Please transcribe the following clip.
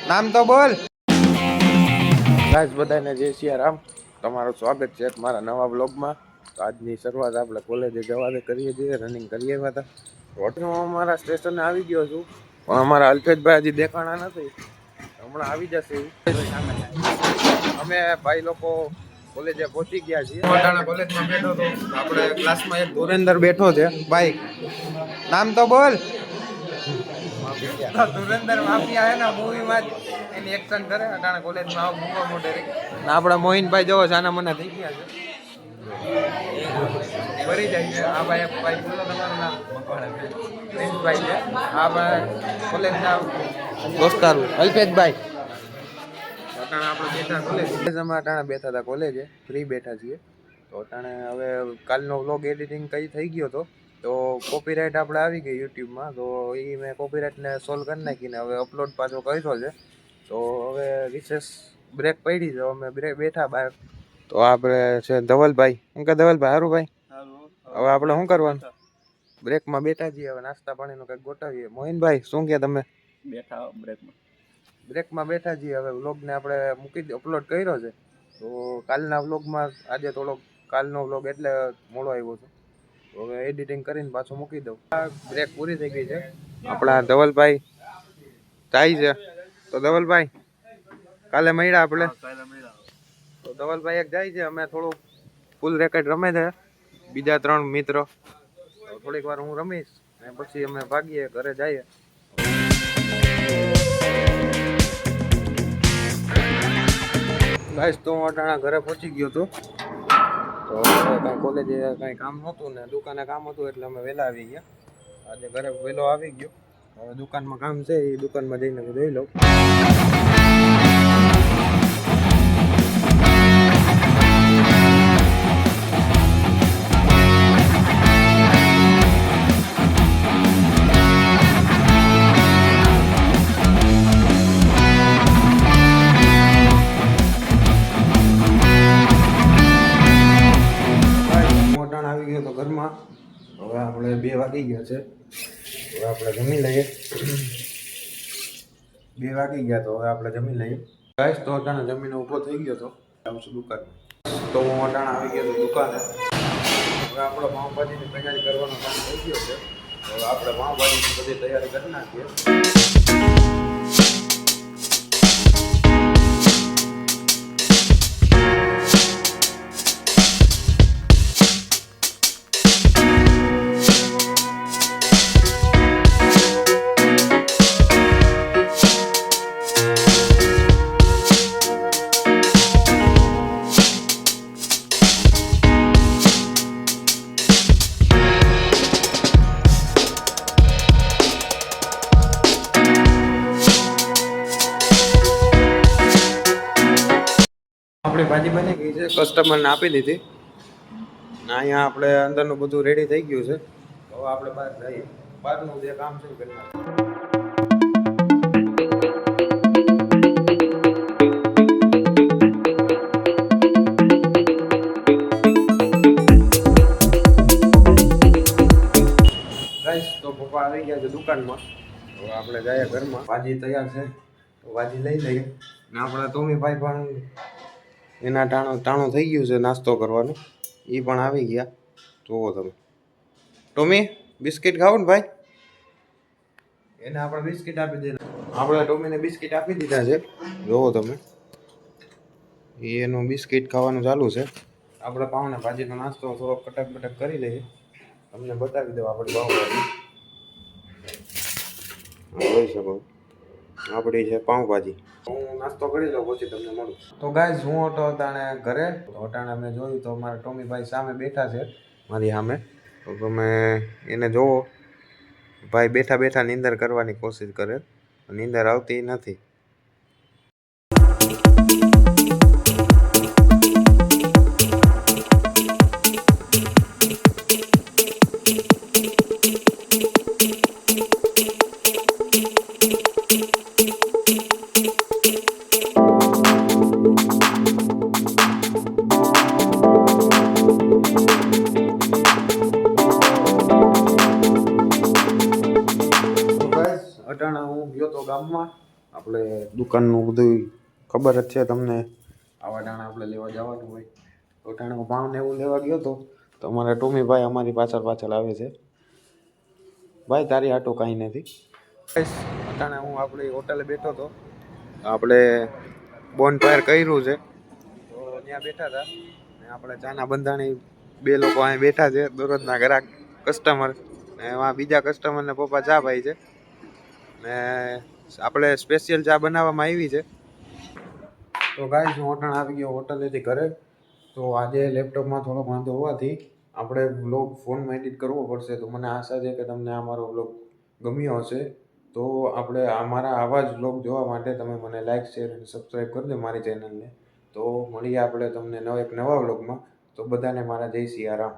નામ તો બોલ. ગાઈસ બધાને જય સિયા રામ. તમારું સ્વાગત છે મારા નવા બ્લોગમાં. તો આજની શરૂઆત આપણે કોલેજે જવા કરીએ છીએ, રનિંગ કરીએ હતા. હું અમારા સ્ટેશને આવી ગયો છું, પણ અમારા અલ્પેશભાઈ હજી દેખાણા નથી. હમણાં આવી જશે. અમે ભાઈ લોકો કોલેજે પહોંચી ગયા છીએ. કોલેજમાં બેઠો તો આપણે ક્લાસમાં એક ધુરેન્દર બેઠો છે. ભાઈ નામ તો બોલ. ધુરેન્દર માફિયા હે ને મૂવીમાં એની એક્શન કરે. અટાણે કોલેજમાં આવ મૂવા મોઢે ના આપણા મોહિનભાઈ જોવો સાના મના થઈ ગયા છે. ભરી જાય છે. આ ભાઈ બોલો તમારું નામ? પ્રિન્સભાઈ છે. આ ભાઈ કોલેજના દોસ્તાર અલ્પેશભાઈ. અટાણે આપણે બેઠા કોલેજ. અમે અટાણે બેઠા હતા કોલેજે, ફ્રી બેઠા છીએ. તો અટાણે હવે કાલનો વ્લોગ એડિટિંગ કઈ થઈ ગયો હતો, તો કોપીરાઇટ આપણે આવી ગઈ યુટ્યુબમાં. તો એ મેં કોપીરાઇટને સોલ્વ કરી નાખીને હવે અપલોડ પાછો કર્યો છે. તો હવે રિસેસ બ્રેક પડી છે, અમે બેઠા બહાર. તો આપણે છે ધવલભાઈ. શું કે ધવલભાઈ? સારું ભાઈ. હવે આપણે શું કરવાનું? બ્રેકમાં બેઠા છીએ. હવે નાસ્તા પાણીનું કંઈક ગોઠવીએ. મોહિનભાઈ શું કે તમે? બેઠા બ્રેકમાં બેઠા છીએ. હવે વ્લોગને આપણે અપલોડ કર્યો છે. તો કાલના વ્લોગમાં આજે થોડોક કાલનો વ્લોગ એટલે મોડો આવ્યો છે. હવે એડિટિંગ કરીને પાછું મૂકી દઉં. બ્રેક પૂરી થઈ ગઈ છે. આપણા ધવલભાઈ જાય છે. તો ધવલભાઈ કાલે મળ્યા આપણે. તો ધવલભાઈ એક જાય છે. અમે થોડું ફૂલ રેકેટ રમે છે બીજા 3 મિત્રો. થોડીક વાર હું રમીશ અને પછી અમે ભાગીએ, ઘરે જઈએ. ગાઈસ તો હું અટાણા ઘરે પહોંચી ગયો હતો. તો કાંઈ કોલેજે કાંઈ કામ નહોતું ને દુકાને કામ હતું, એટલે અમે વહેલા આવી ગયા. આજે ઘરે વહેલો આવી ગયો. હવે દુકાનમાં કામ છે, એ દુકાનમાં જઈને જોઈ લઉં. આવી ગયો તો ઘરમાં. હવે આપણે 2 વાગી ગયા છે. હવે આપણે જમી લઈએ. 2 વાગી ગયા તો હવે આપણે જમી લઈએ. ગાઈસ તો અટાણા જમીને ઊભો થઈ ગયો તો આવું છું દુકાનમાં. તો હું અટાણા આવી ગયો તો દુકાને. હવે આપણે પાઉંભાજીની તૈયારી કરવાનો કામ થઈ ગયો છે. હવે આપણે પાઉંભાજીની બધી તૈયારી કરી નાખીએ. આપણી ભાજી બની ગઈ છે, કસ્ટમરને આપી દીધી. અહીંયા આપણે અંદરનું બધું રેડી થઈ ગયું છે. હવે આપણે બહાર જઈએ. બહારનું જે કામ છે કરી નાખીએ. ગાઈસ તો પપ્પા આવી ગયા છે દુકાનમાં. હવે આપણે જઈએ ઘરમાં. ભાજી તૈયાર છે તો ભાજી લઈ લઈએ. ને આપણા ટોમીભાઈ પણ એના ટાણું થઈ ગયું છે નાસ્તો કરવાનું. એ પણ આવી ગયા. જોવો તમે. ટોમી બિસ્કિટ ખાવું ને ભાઈ? એને આપણે બિસ્કિટ આપી દીધા. આપણે ટોમીને બિસ્કિટ આપી દીધા છે. જોવો તમે. એનું બિસ્કિટ ખાવાનું ચાલુ છે. આપણે પાઉને ભાજીનો નાસ્તો થોડોક કટક બટક કરી લઈએ. તમને બતાવી દઉં આપણી પાઉંભાજી. જોઈ શકો આપણી છે પાઉંભાજી. હું નાસ્તો કરી લઉં પછી તમને મળું. તો ગાઈઝ હું હતો અટાણે ઘરે. અટાણે અમે જોયું તો મારા ટોમીભાઈ સામે બેઠા છે મારી સામે. તો તમે એને જોવો. ભાઈ બેઠા બેઠા નીંદર કરવાની કોશિશ કરે, નીંદર આવતી નથી. અટાણા હું ગયો તો ગામમાં આપણે દુકાનનું બધું ખબર જ છે તમને. આવા ટાણા આપણે લેવા જવાનું હોય તો ટાણા ભાવ ને એવું લેવા ગયો તો અમારા ટોમીભાઈ અમારી પાછળ આવે છે. ભાઈ તારી આટો કાંઈ નથી. અટાણે હું આપણી હોટલે બેઠો હતો, આપણે બોન ફાયર કર્યું છે તો ત્યાં બેઠા હતા ને આપણે ચાના બંધાણી 2 લોકો અહીં બેઠા છે, દરરોજના ગ્રાહક કસ્ટમર ને એમાં બીજા કસ્ટમરને પપ્પા ચા પાઈ છે ને આપણે સ્પેશિયલ ચા બનાવવામાં આવી છે. તો ગાઈસ હું અટાણે આવી ગયો હોટલેથી ઘરે. તો આજે લેપટોપમાં થોડો વાંધો હોવાથી આપણે વ્લોગ ફોનમાં એડિટ કરવો પડશે. તો મને આશા છે કે તમને આ મારો વ્લોગ ગમ્યો હશે. તો આપણે અમારા આવા જ વ્લોગ જોવા માટે તમે મને લાઈક શેર અને સબસ્ક્રાઈબ કરી દો મારી ચેનલને. તો મળીએ આપણે તમને એક નવા વ્લોગમાં. તો બધાને મારા જય સિયારામ.